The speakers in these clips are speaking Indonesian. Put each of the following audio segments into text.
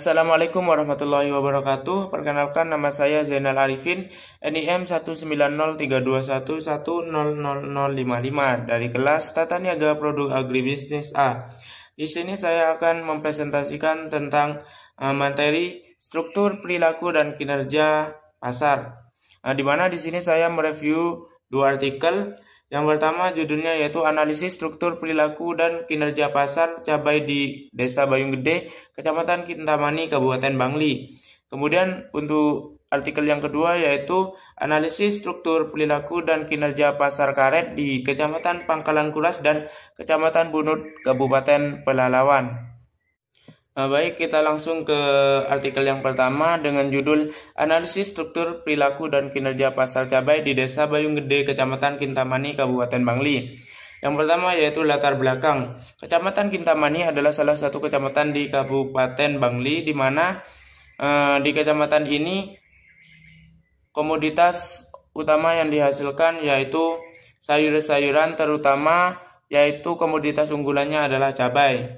Assalamualaikum warahmatullahi wabarakatuh. Perkenalkan, nama saya Zainal Arifin, NIM 1903211000055 dari kelas Tata Niaga Produk Agribisnis A. Di sini saya akan mempresentasikan tentang materi struktur, perilaku, dan kinerja pasar. Di mana di sini saya mereview dua artikel. Yang pertama judulnya yaitu analisis struktur, perilaku, dan kinerja pasar cabai di Desa Bayung Gede, Kecamatan Kintamani, Kabupaten Bangli. Kemudian untuk artikel yang kedua yaitu analisis struktur, perilaku, dan kinerja pasar karet di Kecamatan Pangkalan Kuras dan Kecamatan Bunut, Kabupaten Pelalawan. Baik, kita langsung ke artikel yang pertama dengan judul Analisis Struktur, Perilaku, dan Kinerja Pasar Cabai di Desa Bayung Gede, Kecamatan Kintamani, Kabupaten Bangli. Yang pertama yaitu latar belakang. Kecamatan Kintamani adalah salah satu kecamatan di Kabupaten Bangli, di mana di kecamatan ini komoditas utama yang dihasilkan yaitu sayur-sayuran, terutama yaitu komoditas unggulannya adalah cabai.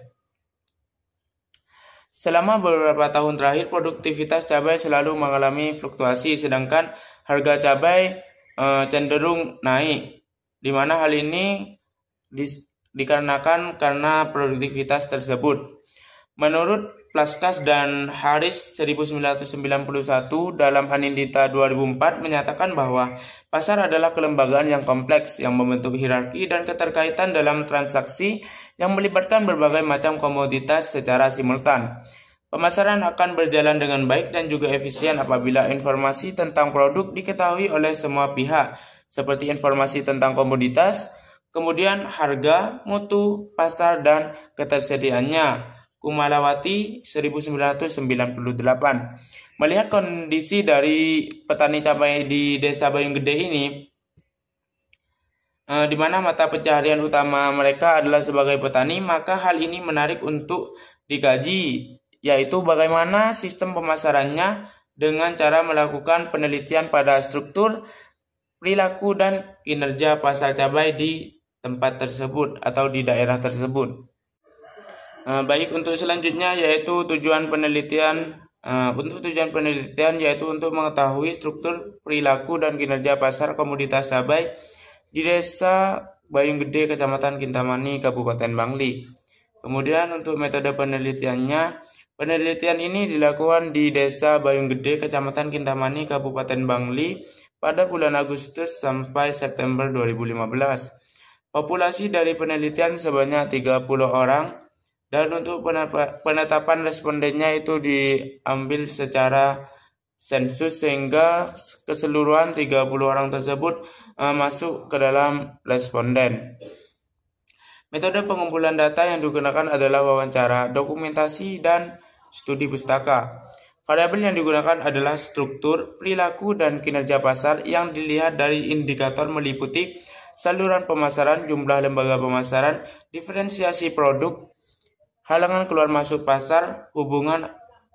Selama beberapa tahun terakhir, produktivitas cabai selalu mengalami fluktuasi, sedangkan harga cabai cenderung naik, di mana hal ini dikarenakan karena produktivitas tersebut. Menurut Plaskas dan Haris 1991 dalam Anindita 2004 menyatakan bahwa pasar adalah kelembagaan yang kompleks yang membentuk hierarki dan keterkaitan dalam transaksi yang melibatkan berbagai macam komoditas secara simultan. Pemasaran akan berjalan dengan baik dan juga efisien apabila informasi tentang produk diketahui oleh semua pihak, seperti informasi tentang komoditas, kemudian harga, mutu, pasar, dan ketersediaannya. Kumalawati 1998. Melihat kondisi dari petani cabai di Desa Bayung Gede ini, di mana mata pencaharian utama mereka adalah sebagai petani, maka hal ini menarik untuk dikaji, yaitu bagaimana sistem pemasarannya dengan cara melakukan penelitian pada struktur, perilaku, dan kinerja pasar cabai di tempat tersebut atau di daerah tersebut. Baik, untuk selanjutnya yaitu tujuan penelitian. Untuk tujuan penelitian yaitu untuk mengetahui struktur, perilaku, dan kinerja pasar komoditas cabai di Desa Bayung Gede, Kecamatan Kintamani, Kabupaten Bangli. Kemudian untuk metode penelitiannya, penelitian ini dilakukan di Desa Bayung Gede, Kecamatan Kintamani, Kabupaten Bangli pada bulan Agustus sampai September 2015. Populasi dari penelitian sebanyak 30 orang. Dan untuk penetapan respondennya itu diambil secara sensus sehingga keseluruhan 30 orang tersebut masuk ke dalam responden. Metode pengumpulan data yang digunakan adalah wawancara, dokumentasi, dan studi pustaka. Variabel yang digunakan adalah struktur, perilaku, dan kinerja pasar yang dilihat dari indikator meliputi saluran pemasaran, jumlah lembaga pemasaran, diferensiasi produk, halangan keluar masuk pasar, hubungan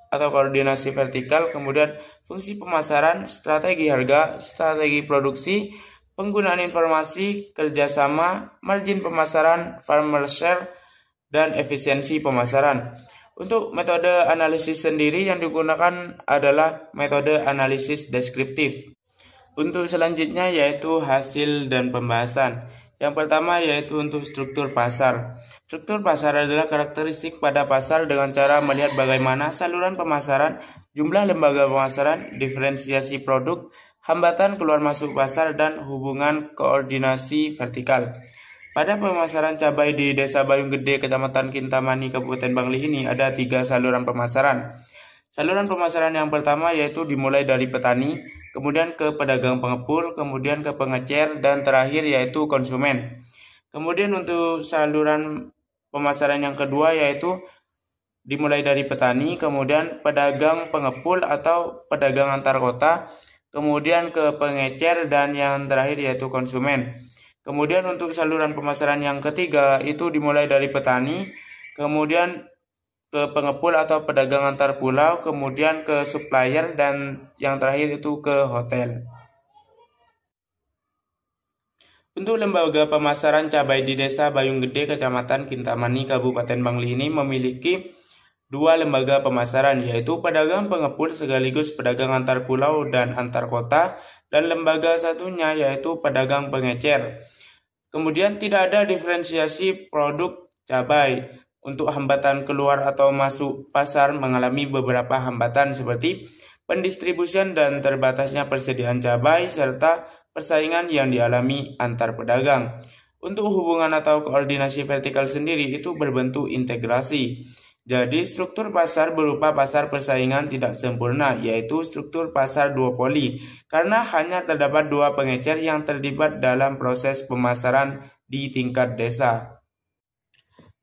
atau koordinasi vertikal, kemudian fungsi pemasaran, strategi harga, strategi produksi, penggunaan informasi, kerjasama, margin pemasaran, farmer share, dan efisiensi pemasaran. Untuk metode analisis sendiri yang digunakan adalah metode analisis deskriptif. Untuk selanjutnya yaitu hasil dan pembahasan. Yang pertama yaitu untuk struktur pasar. Struktur pasar adalah karakteristik pada pasar dengan cara melihat bagaimana saluran pemasaran, jumlah lembaga pemasaran, diferensiasi produk, hambatan keluar masuk pasar, dan hubungan koordinasi vertikal. Pada pemasaran cabai di Desa Bayung Gede, Kecamatan Kintamani, Kabupaten Bangli ini ada 3 saluran pemasaran. Saluran pemasaran yang pertama yaitu dimulai dari petani, kemudian ke pedagang pengepul, kemudian ke pengecer, dan terakhir yaitu konsumen. Kemudian untuk saluran pemasaran yang kedua yaitu dimulai dari petani, kemudian pedagang pengepul atau pedagang antar kota, kemudian ke pengecer, dan yang terakhir yaitu konsumen. Kemudian untuk saluran pemasaran yang ketiga itu dimulai dari petani, kemudian ke pengepul atau pedagang antar pulau, kemudian ke supplier, dan yang terakhir itu ke hotel. Untuk lembaga pemasaran cabai di Desa Bayung Gede, Kecamatan Kintamani, Kabupaten Bangli ini memiliki dua lembaga pemasaran, yaitu pedagang pengepul sekaligus pedagang antar pulau dan antar kota, dan lembaga satunya yaitu pedagang pengecer. Kemudian tidak ada diferensiasi produk cabai. Untuk hambatan keluar atau masuk pasar mengalami beberapa hambatan seperti pendistribusian dan terbatasnya persediaan cabai serta persaingan yang dialami antar pedagang. Untuk hubungan atau koordinasi vertikal sendiri itu berbentuk integrasi. Jadi struktur pasar berupa pasar persaingan tidak sempurna, yaitu struktur pasar duopoli, karena hanya terdapat dua pengecer yang terlibat dalam proses pemasaran di tingkat desa.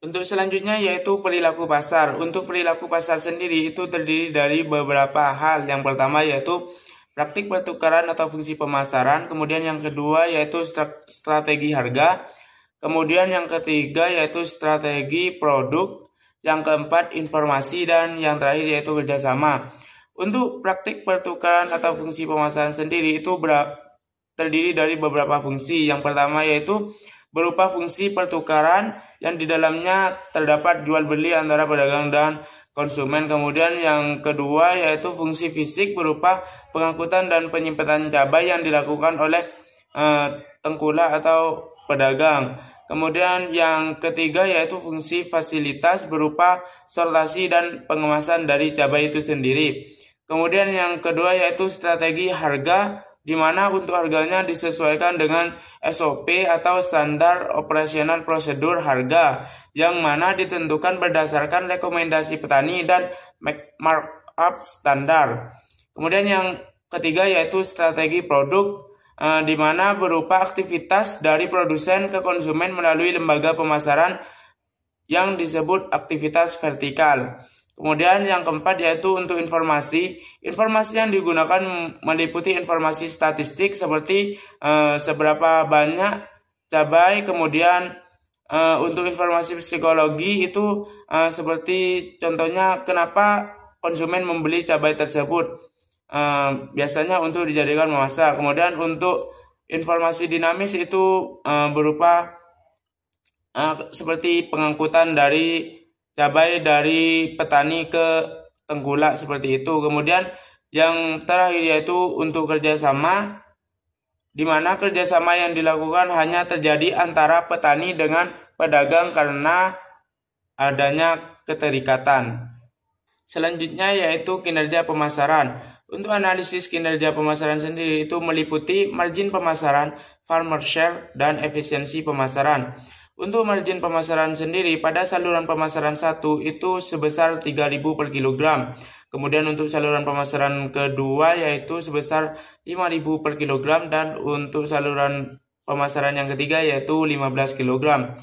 Untuk selanjutnya yaitu perilaku pasar. Untuk perilaku pasar sendiri itu terdiri dari beberapa hal. Yang pertama yaitu praktik pertukaran atau fungsi pemasaran, kemudian yang kedua yaitu strategi harga, kemudian yang ketiga yaitu strategi produk, yang keempat informasi, dan yang terakhir yaitu kerjasama. Untuk praktik pertukaran atau fungsi pemasaran sendiri itu terdiri dari beberapa fungsi. Yang pertama yaitu berupa fungsi pertukaran yang di dalamnya terdapat jual beli antara pedagang dan konsumen. Kemudian yang kedua yaitu fungsi fisik berupa pengangkutan dan penyimpanan cabai yang dilakukan oleh tengkulak atau pedagang. Kemudian yang ketiga yaitu fungsi fasilitas berupa sortasi dan pengemasan dari cabai itu sendiri. Kemudian yang kedua yaitu strategi harga, di mana untuk harganya disesuaikan dengan SOP atau standar operasional prosedur harga, yang mana ditentukan berdasarkan rekomendasi petani dan markup standar. Kemudian yang ketiga yaitu strategi produk, di mana berupa aktivitas dari produsen ke konsumen melalui lembaga pemasaran yang disebut aktivitas vertikal. Kemudian yang keempat yaitu untuk informasi. Informasi yang digunakan meliputi informasi statistik seperti seberapa banyak cabai. Kemudian untuk informasi psikologi itu seperti contohnya kenapa konsumen membeli cabai tersebut. Biasanya untuk dijadikan memasak. Kemudian untuk informasi dinamis itu berupa seperti pengangkutan dari cabai dari petani ke tengkulak seperti itu. Kemudian yang terakhir yaitu untuk kerjasama, di mana kerjasama yang dilakukan hanya terjadi antara petani dengan pedagang karena adanya keterikatan. Selanjutnya yaitu kinerja pemasaran. Untuk analisis kinerja pemasaran sendiri itu meliputi margin pemasaran, farmer share, dan efisiensi pemasaran. Untuk margin pemasaran sendiri pada saluran pemasaran 1 itu sebesar 3.000 per kilogram. Kemudian untuk saluran pemasaran kedua yaitu sebesar 5.000 per kilogram, dan untuk saluran pemasaran yang ketiga yaitu 15 kilogram.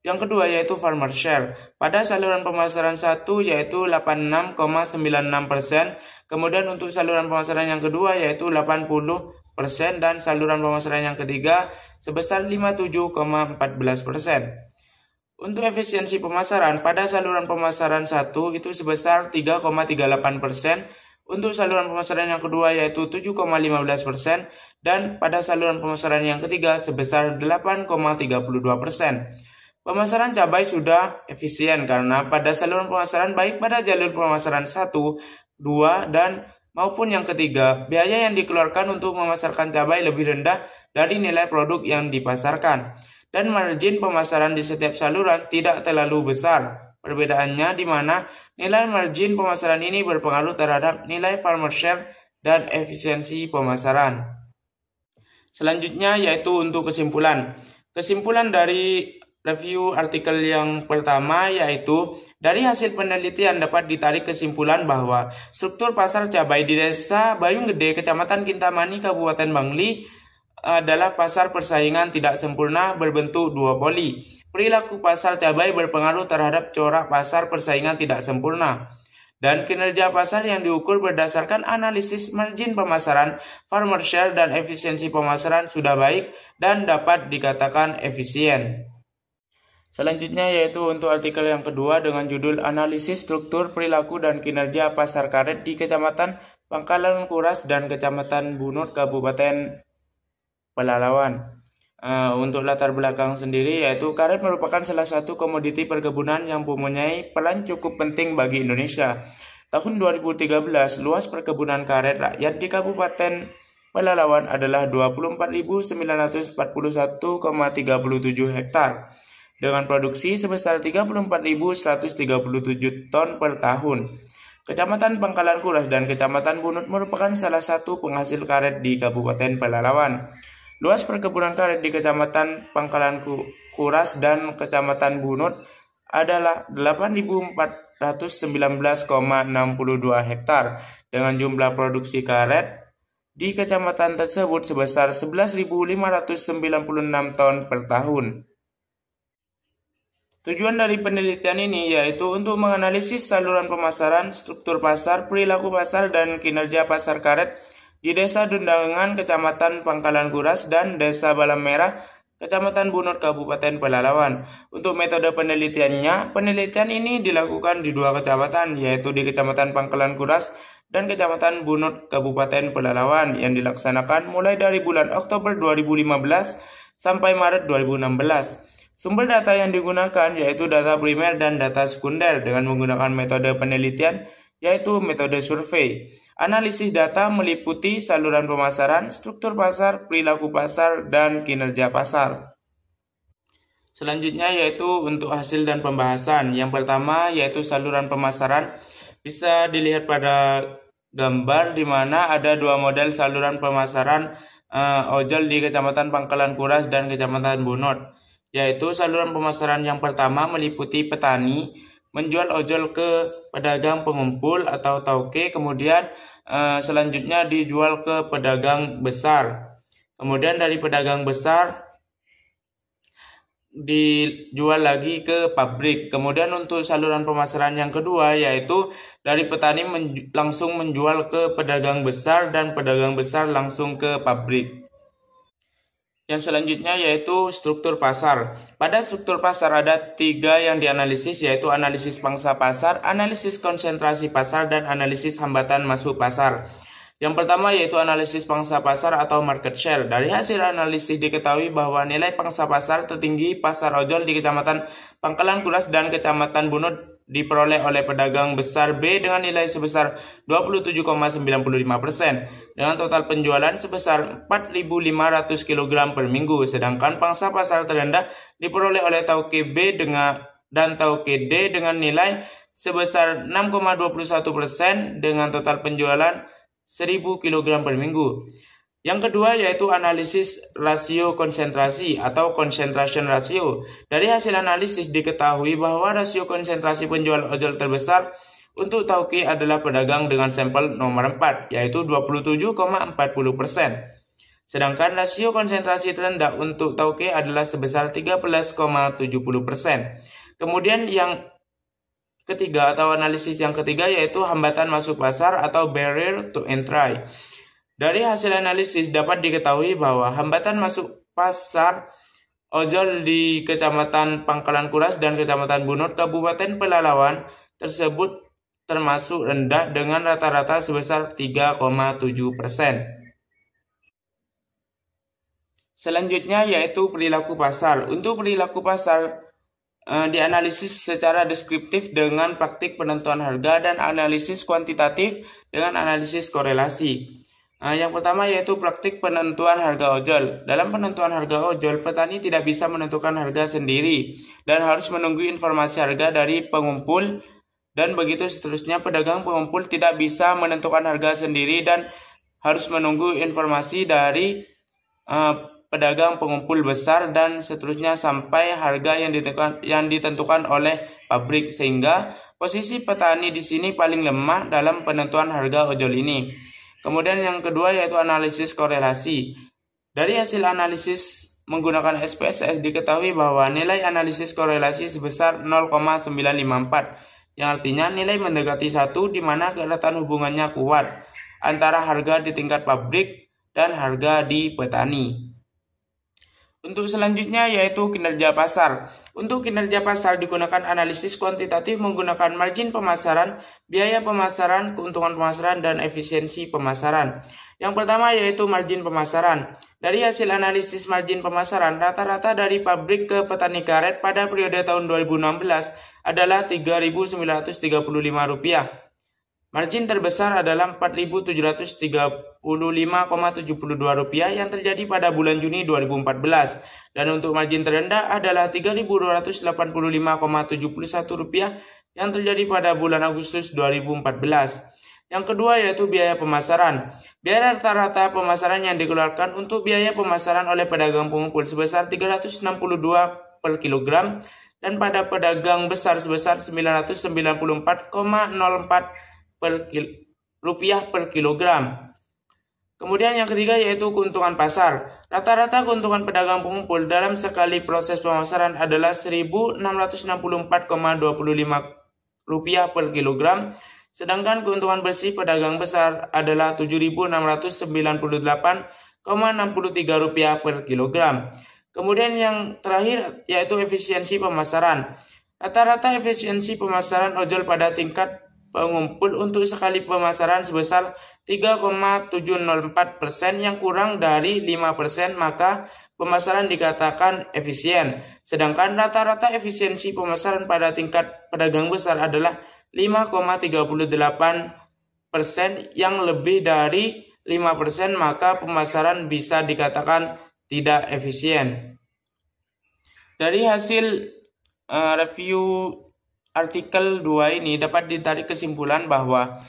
Yang kedua yaitu farmer share. Pada saluran pemasaran 1 yaitu 86,96%. Kemudian untuk saluran pemasaran yang kedua yaitu 80%, dan saluran pemasaran yang ketiga sebesar 57,14%. Untuk efisiensi pemasaran pada saluran pemasaran 1 itu sebesar 3,38%. Untuk saluran pemasaran yang kedua yaitu 7,15%, dan pada saluran pemasaran yang ketiga sebesar 8,32%. Pemasaran cabai sudah efisien karena pada saluran pemasaran baik pada jalur pemasaran 1, 2, dan maupun yang ketiga, biaya yang dikeluarkan untuk memasarkan cabai lebih rendah dari nilai produk yang dipasarkan, dan margin pemasaran di setiap saluran tidak terlalu besar. Perbedaannya di mana nilai margin pemasaran ini berpengaruh terhadap nilai farmer share dan efisiensi pemasaran. Selanjutnya yaitu untuk kesimpulan. Kesimpulan dari review artikel yang pertama yaitu dari hasil penelitian dapat ditarik kesimpulan bahwa struktur pasar cabai di Desa Bayung Gede, Kecamatan Kintamani, Kabupaten Bangli adalah pasar persaingan tidak sempurna berbentuk duopoli. Perilaku pasar cabai berpengaruh terhadap corak pasar persaingan tidak sempurna. Dan kinerja pasar yang diukur berdasarkan analisis margin pemasaran, farmer share, dan efisiensi pemasaran sudah baik dan dapat dikatakan efisien. Selanjutnya yaitu untuk artikel yang kedua dengan judul Analisis Struktur Perilaku dan Kinerja Pasar Karet di Kecamatan Pangkalan Kuras dan Kecamatan Bunut, Kabupaten Pelalawan. Untuk latar belakang sendiri yaitu karet merupakan salah satu komoditi perkebunan yang mempunyai peran cukup penting bagi Indonesia. Tahun 2013, luas perkebunan karet rakyat di Kabupaten Pelalawan adalah 24.941,37 hektar dengan produksi sebesar 34.137 ton per tahun. Kecamatan Pangkalan Kuras dan Kecamatan Bunut merupakan salah satu penghasil karet di Kabupaten Pelalawan. Luas perkebunan karet di Kecamatan Pangkalan Kuras dan Kecamatan Bunut adalah 8.419,62 hektar dengan jumlah produksi karet di kecamatan tersebut sebesar 11.596 ton per tahun. Tujuan dari penelitian ini yaitu untuk menganalisis saluran pemasaran, struktur pasar, perilaku pasar, dan kinerja pasar karet di Desa Dundangan, Kecamatan Pangkalan Kuras, dan Desa Balam Merah, Kecamatan Bunut, Kabupaten Pelalawan. Untuk metode penelitiannya, penelitian ini dilakukan di dua kecamatan, yaitu di Kecamatan Pangkalan Kuras dan Kecamatan Bunut, Kabupaten Pelalawan, yang dilaksanakan mulai dari bulan Oktober 2015 sampai Maret 2016. Sumber data yang digunakan yaitu data primer dan data sekunder dengan menggunakan metode penelitian yaitu metode survei. Analisis data meliputi saluran pemasaran, struktur pasar, perilaku pasar, dan kinerja pasar. Selanjutnya yaitu untuk hasil dan pembahasan. Yang pertama yaitu saluran pemasaran. Bisa dilihat pada gambar di mana ada dua model saluran pemasaran ojol di Kecamatan Pangkalan Kuras dan Kecamatan Bunut. Yaitu saluran pemasaran yang pertama meliputi petani menjual ojol ke pedagang pengumpul atau tauke, kemudian selanjutnya dijual ke pedagang besar. Kemudian dari pedagang besar dijual lagi ke pabrik. Kemudian untuk saluran pemasaran yang kedua yaitu dari petani langsung menjual ke pedagang besar dan pedagang besar langsung ke pabrik. Yang selanjutnya yaitu struktur pasar. Pada struktur pasar ada tiga yang dianalisis yaitu analisis pangsa pasar, analisis konsentrasi pasar, dan analisis hambatan masuk pasar. Yang pertama yaitu analisis pangsa pasar atau market share. Dari hasil analisis diketahui bahwa nilai pangsa pasar tertinggi pasar ojol di Kecamatan Pangkalan Kuras dan Kecamatan Bunut diperoleh oleh pedagang besar B dengan nilai sebesar 27,95% dengan total penjualan sebesar 4.500 kg per minggu, sedangkan pangsa pasar terendah diperoleh oleh tauke B dan tauke D dengan nilai sebesar 6,21% dengan total penjualan 1.000 kg per minggu. Yang kedua yaitu analisis rasio konsentrasi atau concentration ratio. Dari hasil analisis diketahui bahwa rasio konsentrasi penjual ojol terbesar untuk tauke adalah pedagang dengan sampel nomor 4 yaitu 27,40%. Sedangkan rasio konsentrasi terendah untuk tauke adalah sebesar 13,70%. Kemudian yang ketiga atau analisis yang ketiga yaitu hambatan masuk pasar atau barrier to entry. Dari hasil analisis dapat diketahui bahwa hambatan masuk pasar ojol di Kecamatan Pangkalan Kuras dan Kecamatan Bunut, Kabupaten Pelalawan tersebut termasuk rendah dengan rata-rata sebesar 3,7%. Selanjutnya yaitu perilaku pasar. Untuk perilaku pasar dianalisis secara deskriptif dengan praktik penentuan harga dan analisis kuantitatif dengan analisis korelasi. Yang pertama yaitu praktik penentuan harga ojol. Dalam penentuan harga ojol, petani tidak bisa menentukan harga sendiri dan harus menunggu informasi harga dari pengumpul, dan begitu seterusnya. Pedagang pengumpul tidak bisa menentukan harga sendiri dan harus menunggu informasi dari pedagang pengumpul besar dan seterusnya sampai harga yang ditentukan oleh pabrik, sehingga posisi petani di sini paling lemah dalam penentuan harga ojol ini. Kemudian yang kedua yaitu analisis korelasi. Dari hasil analisis menggunakan SPSS diketahui bahwa nilai analisis korelasi sebesar 0,954 yang artinya nilai mendekati 1 di mana kelihatan hubungannya kuat antara harga di tingkat pabrik dan harga di petani. Untuk selanjutnya yaitu kinerja pasar. Untuk kinerja pasar digunakan analisis kuantitatif menggunakan margin pemasaran, biaya pemasaran, keuntungan pemasaran, dan efisiensi pemasaran. Yang pertama yaitu margin pemasaran. Dari hasil analisis margin pemasaran, rata-rata dari pabrik ke petani karet pada periode tahun 2016 adalah Rp3.935. Margin terbesar adalah Rp4.735,72 yang terjadi pada bulan Juni 2014. Dan untuk margin terendah adalah Rp3.285,71 yang terjadi pada bulan Agustus 2014. Yang kedua yaitu biaya pemasaran. Biaya rata-rata pemasaran yang dikeluarkan untuk biaya pemasaran oleh pedagang pengumpul sebesar 362 per kilogram dan pada pedagang besar sebesar 994,04 rupiah per kilogram. Kemudian yang ketiga yaitu keuntungan pasar. Rata-rata keuntungan pedagang pengumpul dalam sekali proses pemasaran adalah 1.664,25 rupiah per kilogram, sedangkan keuntungan bersih pedagang besar adalah 7.698,63 rupiah per kilogram. Kemudian yang terakhir yaitu efisiensi pemasaran. Rata-rata efisiensi pemasaran ojol pada tingkat pengumpul untuk sekali pemasaran sebesar 3,704% yang kurang dari 5%, maka pemasaran dikatakan efisien. Sedangkan rata-rata efisiensi pemasaran pada tingkat pedagang besar adalah 5,38%, yang lebih dari 5%, maka pemasaran bisa dikatakan tidak efisien. Dari hasil review artikel 2 ini dapat ditarik kesimpulan bahwa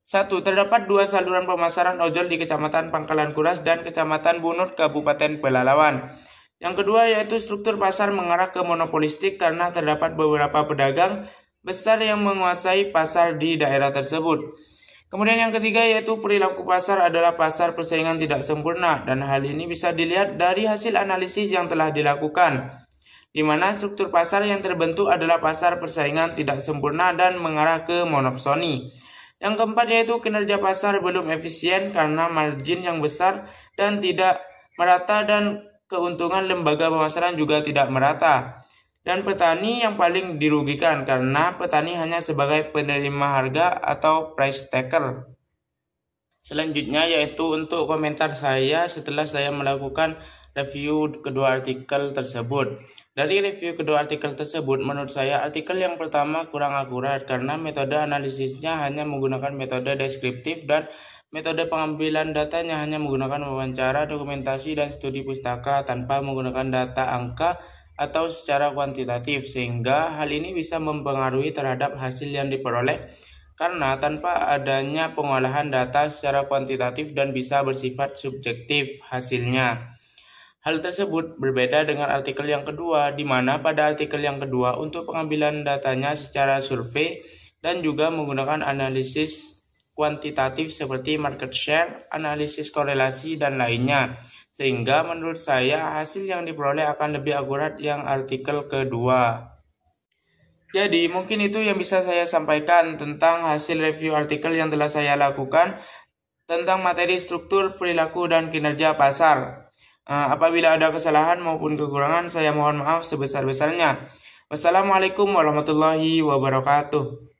1. Terdapat 2 saluran pemasaran ojol di Kecamatan Pangkalan Kuras dan Kecamatan Bunut, Kabupaten Pelalawan. Yang kedua yaitu struktur pasar mengarah ke monopolistik karena terdapat beberapa pedagang besar yang menguasai pasar di daerah tersebut. Kemudian yang ketiga yaitu perilaku pasar adalah pasar persaingan tidak sempurna, dan hal ini bisa dilihat dari hasil analisis yang telah dilakukan, di mana struktur pasar yang terbentuk adalah pasar persaingan tidak sempurna dan mengarah ke monopsoni. Yang keempat yaitu kinerja pasar belum efisien karena margin yang besar dan tidak merata, dan keuntungan lembaga pemasaran juga tidak merata. Dan petani yang paling dirugikan karena petani hanya sebagai penerima harga atau price taker. Selanjutnya yaitu untuk komentar saya setelah saya melakukan review kedua artikel tersebut. Dari review kedua artikel tersebut, menurut saya artikel yang pertama kurang akurat karena metode analisisnya hanya menggunakan metode deskriptif dan metode pengambilan datanya hanya menggunakan wawancara, dokumentasi, dan studi pustaka tanpa menggunakan data angka atau secara kuantitatif, sehingga hal ini bisa mempengaruhi terhadap hasil yang diperoleh karena tanpa adanya pengolahan data secara kuantitatif dan bisa bersifat subjektif hasilnya. Hal tersebut berbeda dengan artikel yang kedua, di mana pada artikel yang kedua untuk pengambilan datanya secara survei dan juga menggunakan analisis kuantitatif seperti market share, analisis korelasi, dan lainnya. Sehingga menurut saya hasil yang diperoleh akan lebih akurat yang artikel kedua. Jadi mungkin itu yang bisa saya sampaikan tentang hasil review artikel yang telah saya lakukan tentang materi struktur, perilaku, dan kinerja pasar. Apabila ada kesalahan maupun kekurangan, saya mohon maaf sebesar-besarnya. Wassalamualaikum warahmatullahi wabarakatuh.